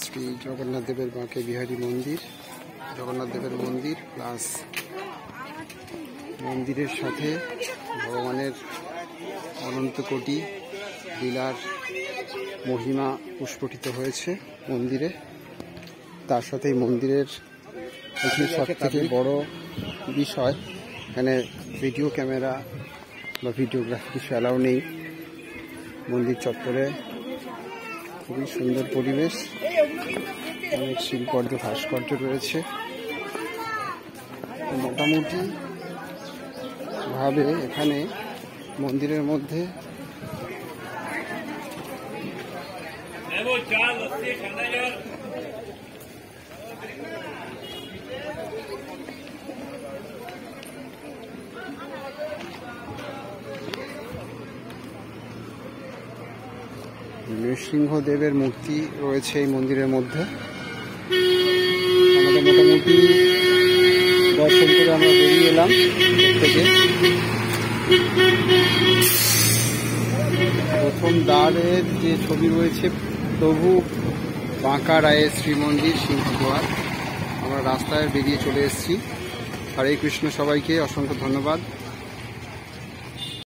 শ্রী জগন্নাথ দেবের বাঁকে বিহারী মন্দির, জগন্নাথ দেবের মন্দির প্লাস মন্দিরের সাথে ভগবানের অনন্ত কোটি লীলার মহিমা পুষ্পটিত হয়েছে মন্দিরে। তার সাথে মন্দিরের এখানে সব থেকে বড় বিষয়, এখানে ভিডিও ক্যামেরা বা ভিডিওগ্রাফি কিছু অ্যালাউ নেই। মন্দির চত্বরে খুবই সুন্দর পরিবেশ, অনেক শিল্পর্য ভাস্কর্য রয়েছে। মোটামুটি ভাবে এখানে মন্দিরের মধ্যে নৃসিংহদেবের মূর্তি রয়েছে এই মন্দিরের মধ্যে। আমাদের মোটামুটি দর্শন করে আমরা বেরিয়ে এলাম থেকে। প্রথম দ্বারের যে ছবি রয়েছে প্রভু বাঁকা রায়ের শ্রীমন্দির সিংহদ্বার, আমরা রাস্তায় বেরিয়ে চলে এসেছি। হরে কৃষ্ণ, সবাইকে অসংখ্য ধন্যবাদ।